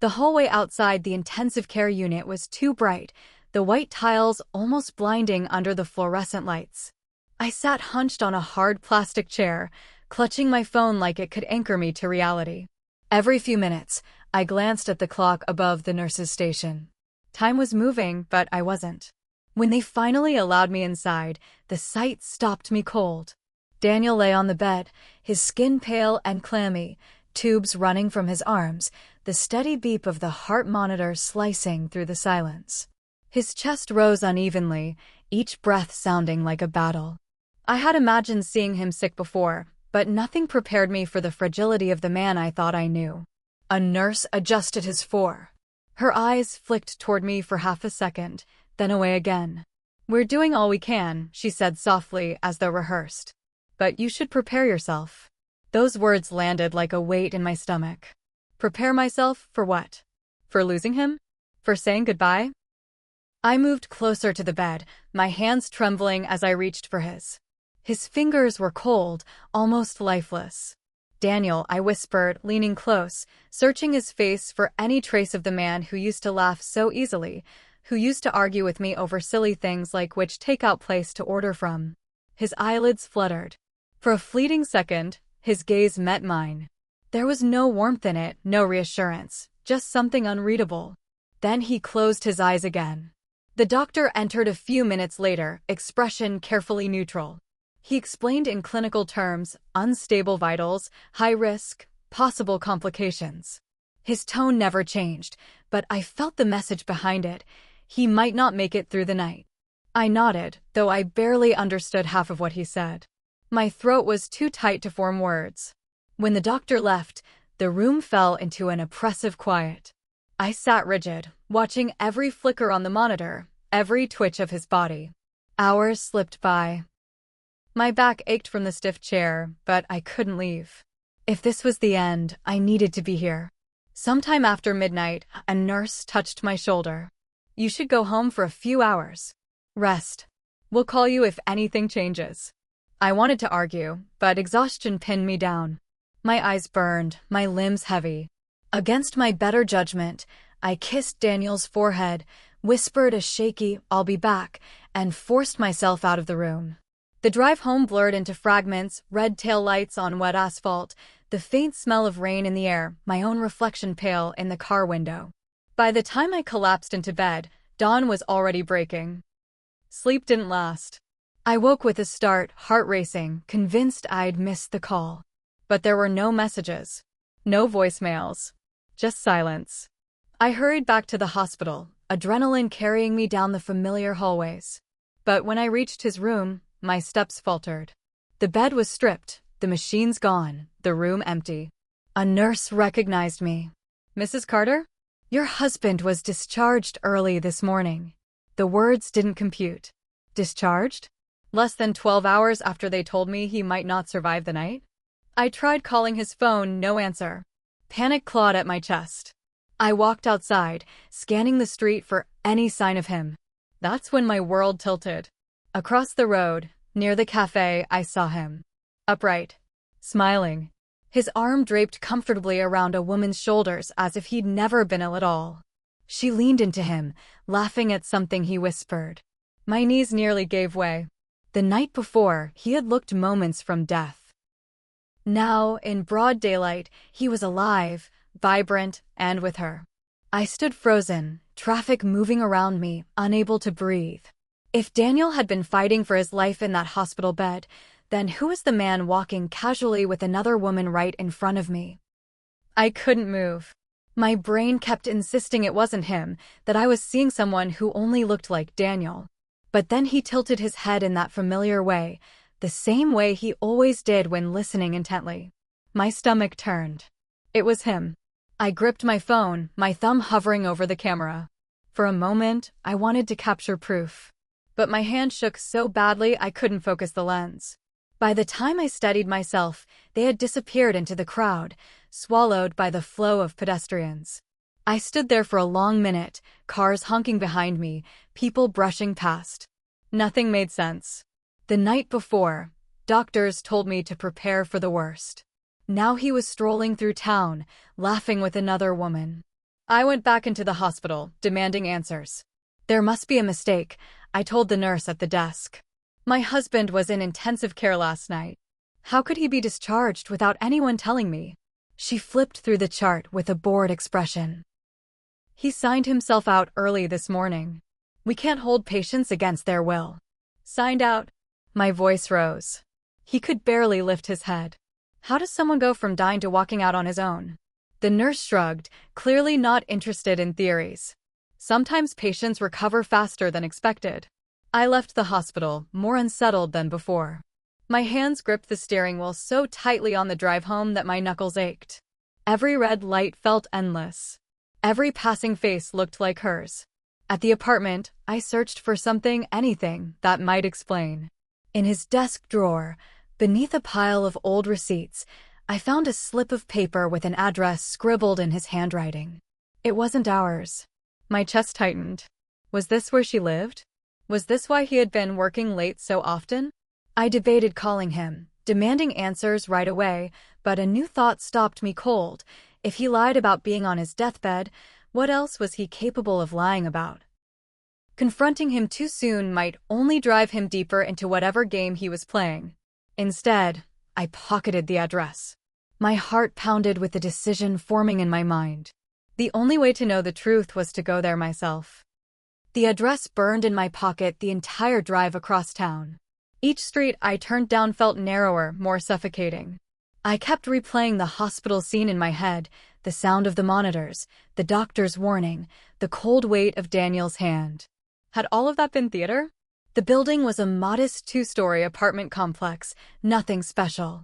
The hallway outside the intensive care unit was too bright, the white tiles almost blinding under the fluorescent lights. I sat hunched on a hard plastic chair, clutching my phone like it could anchor me to reality. Every few minutes, I glanced at the clock above the nurse's station. Time was moving, but I wasn't. When they finally allowed me inside, the sight stopped me cold. Daniel lay on the bed, his skin pale and clammy, tubes running from his arms, the steady beep of the heart monitor slicing through the silence. His chest rose unevenly, each breath sounding like a battle. I had imagined seeing him sick before, but nothing prepared me for the fragility of the man I thought I knew. A nurse adjusted his fore. Her eyes flicked toward me for half a second, then away again. "We're doing all we can," she said softly as though rehearsed. "But you should prepare yourself." Those words landed like a weight in my stomach. Prepare myself for what? For losing him? For saying goodbye? I moved closer to the bed, my hands trembling as I reached for his. His fingers were cold, almost lifeless. "Daniel," I whispered, leaning close, searching his face for any trace of the man who used to laugh so easily, who used to argue with me over silly things like which takeout place to order from. His eyelids fluttered. For a fleeting second, his gaze met mine. There was no warmth in it, no reassurance, just something unreadable. Then he closed his eyes again. The doctor entered a few minutes later, expression carefully neutral. He explained in clinical terms, unstable vitals, high risk, possible complications. His tone never changed, but I felt the message behind it. He might not make it through the night. I nodded, though I barely understood half of what he said. My throat was too tight to form words. When the doctor left, the room fell into an oppressive quiet. I sat rigid, watching every flicker on the monitor, every twitch of his body. Hours slipped by. My back ached from the stiff chair, but I couldn't leave. If this was the end, I needed to be here. Sometime after midnight, a nurse touched my shoulder. "You should go home for a few hours. Rest. We'll call you if anything changes." I wanted to argue, but exhaustion pinned me down. My eyes burned, my limbs heavy. Against my better judgment, I kissed Daniel's forehead, whispered a shaky, "I'll be back," and forced myself out of the room. The drive home blurred into fragments, red tail lights on wet asphalt, the faint smell of rain in the air, my own reflection pale in the car window. By the time I collapsed into bed, dawn was already breaking. Sleep didn't last. I woke with a start, heart racing, convinced I'd missed the call. But there were no messages. No voicemails. Just silence. I hurried back to the hospital, adrenaline carrying me down the familiar hallways. But when I reached his room, my steps faltered. The bed was stripped, the machines gone, the room empty. A nurse recognized me. "Mrs. Carter? Your husband was discharged early this morning." The words didn't compute. Discharged? Less than 12 hours after they told me he might not survive the night? I tried calling his phone, no answer. Panic clawed at my chest. I walked outside, scanning the street for any sign of him. That's when my world tilted. Across the road, near the cafe, I saw him. Upright. Smiling. His arm draped comfortably around a woman's shoulders as if he'd never been ill at all. She leaned into him, laughing at something he whispered. My knees nearly gave way. The night before, he had looked moments from death. Now, in broad daylight, he was alive, vibrant, and with her. I stood frozen, traffic moving around me, unable to breathe. If Daniel had been fighting for his life in that hospital bed, then who was the man walking casually with another woman right in front of me? I couldn't move. My brain kept insisting it wasn't him, that I was seeing someone who only looked like Daniel. But then he tilted his head in that familiar way, the same way he always did when listening intently. My stomach turned. It was him. I gripped my phone, my thumb hovering over the camera. For a moment, I wanted to capture proof. But my hand shook so badly I couldn't focus the lens. By the time I steadied myself, they had disappeared into the crowd, swallowed by the flow of pedestrians. I stood there for a long minute, cars honking behind me, people brushing past. Nothing made sense. The night before, doctors told me to prepare for the worst. Now he was strolling through town, laughing with another woman. I went back into the hospital, demanding answers. There must be a mistake, I told the nurse at the desk. My husband was in intensive care last night. How could he be discharged without anyone telling me? She flipped through the chart with a bored expression. He signed himself out early this morning. We can't hold patients against their will. Signed out? My voice rose. He could barely lift his head. How does someone go from dying to walking out on his own? The nurse shrugged, clearly not interested in theories. Sometimes patients recover faster than expected. I left the hospital, more unsettled than before. My hands gripped the steering wheel so tightly on the drive home that my knuckles ached. Every red light felt endless. Every passing face looked like hers. At the apartment, I searched for something, anything, that might explain. In his desk drawer, beneath a pile of old receipts, I found a slip of paper with an address scribbled in his handwriting. It wasn't ours. My chest tightened. Was this where she lived? Was this why he had been working late so often? I debated calling him, demanding answers right away, but a new thought stopped me cold. If he lied about being on his deathbed, what else was he capable of lying about? Confronting him too soon might only drive him deeper into whatever game he was playing. Instead, I pocketed the address. My heart pounded with the decision forming in my mind. The only way to know the truth was to go there myself. The address burned in my pocket the entire drive across town. Each street I turned down felt narrower, more suffocating. I kept replaying the hospital scene in my head, the sound of the monitors, the doctor's warning, the cold weight of Daniel's hand. Had all of that been theater? The building was a modest 2-story apartment complex, nothing special.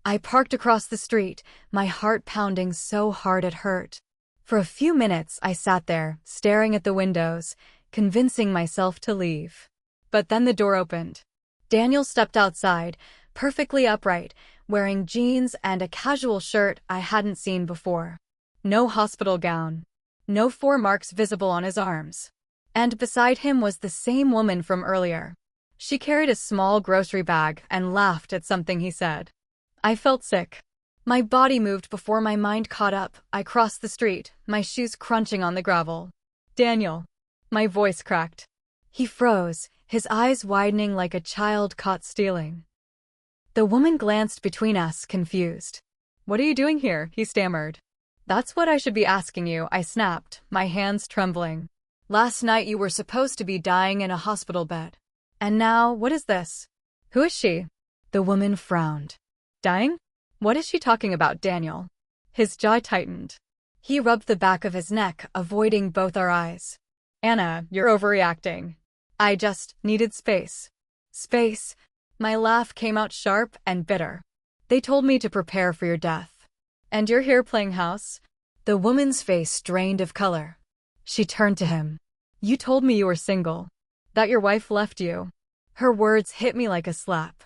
I parked across the street, my heart pounding so hard it hurt. For a few minutes I sat there, staring at the windows, convincing myself to leave. But then the door opened. Daniel stepped outside, perfectly upright, wearing jeans and a casual shirt I hadn't seen before. No hospital gown. No 4 marks visible on his arms. And beside him was the same woman from earlier. She carried a small grocery bag and laughed at something he said. I felt sick. My body moved before my mind caught up. I crossed the street, my shoes crunching on the gravel. Daniel. My voice cracked. He froze, his eyes widening like a child caught stealing. The woman glanced between us, confused. What are you doing here? He stammered. That's what I should be asking you, I snapped, my hands trembling. Last night you were supposed to be dying in a hospital bed. And now, what is this? Who is she? The woman frowned. Dying? What is she talking about, Daniel? His jaw tightened. He rubbed the back of his neck, avoiding both our eyes. Anna, you're overreacting. I just needed space. Space. My laugh came out sharp and bitter. They told me to prepare for your death. And you're here playing house? The woman's face drained of color. She turned to him. You told me you were single. That your wife left you. Her words hit me like a slap.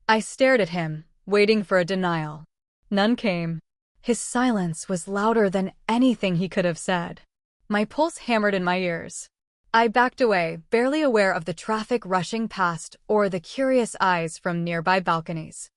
I stared at him, waiting for a denial. None came. His silence was louder than anything he could have said. My pulse hammered in my ears. I backed away, barely aware of the traffic rushing past or the curious eyes from nearby balconies.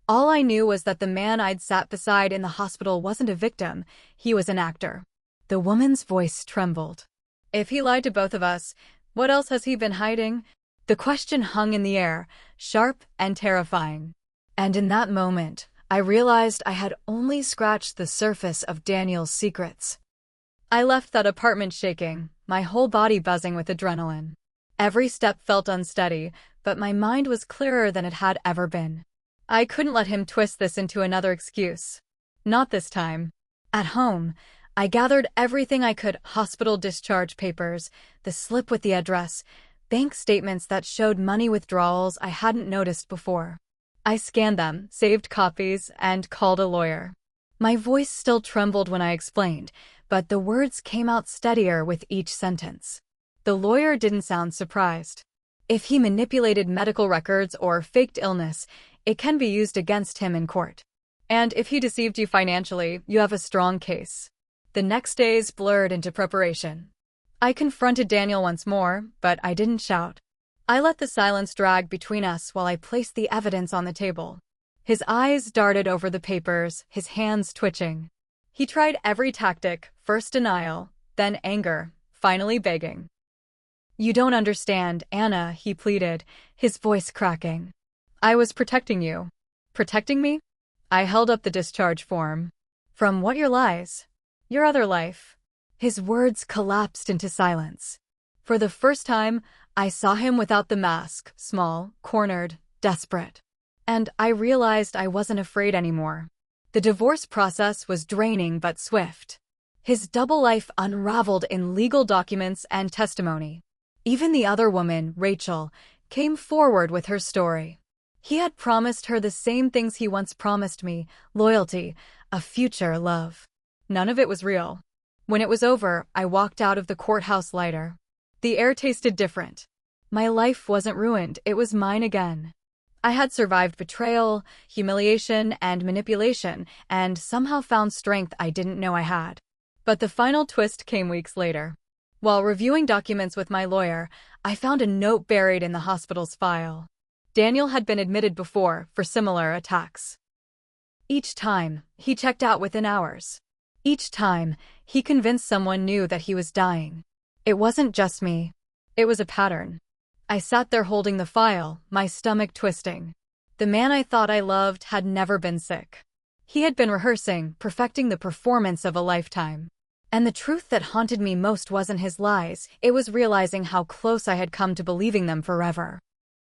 All I knew was that the man I'd sat beside in the hospital wasn't a victim, he was an actor. The woman's voice trembled. If he lied to both of us, what else has he been hiding? The question hung in the air, sharp and terrifying. And in that moment, I realized I had only scratched the surface of Daniel's secrets. I left that apartment shaking, my whole body buzzing with adrenaline. Every step felt unsteady, but my mind was clearer than it had ever been. I couldn't let him twist this into another excuse. Not this time. At home, I gathered everything I could: hospital discharge papers, the slip with the address, bank statements that showed money withdrawals I hadn't noticed before. I scanned them, saved copies, and called a lawyer. My voice still trembled when I explained, but the words came out steadier with each sentence. The lawyer didn't sound surprised. If he manipulated medical records or faked illness, it can be used against him in court. And if he deceived you financially, you have a strong case. The next days blurred into preparation. I confronted Daniel once more, but I didn't shout. I let the silence drag between us while I placed the evidence on the table. His eyes darted over the papers, his hands twitching. He tried every tactic, first denial, then anger, finally begging. "You don't understand, Anna," he pleaded, his voice cracking. "I was protecting you." "Protecting me?" I held up the discharge form. "From what, your lies? Your other life?" His words collapsed into silence. For the first time, I saw him without the mask, small, cornered, desperate. And I realized I wasn't afraid anymore. The divorce process was draining but swift. His double life unraveled in legal documents and testimony. Even the other woman, Rachel, came forward with her story. He had promised her the same things he once promised me: loyalty, a future, love. None of it was real. When it was over, I walked out of the courthouse lighter. The air tasted different. My life wasn't ruined, it was mine again. I had survived betrayal, humiliation, and manipulation, and somehow found strength I didn't know I had. But the final twist came weeks later. While reviewing documents with my lawyer, I found a note buried in the hospital's file. Daniel had been admitted before for similar attacks. Each time, he checked out within hours. Each time, he convinced someone new that he was dying. It wasn't just me. It was a pattern. I sat there holding the file, my stomach twisting. The man I thought I loved had never been sick. He had been rehearsing, perfecting the performance of a lifetime. And the truth that haunted me most wasn't his lies, it was realizing how close I had come to believing them forever.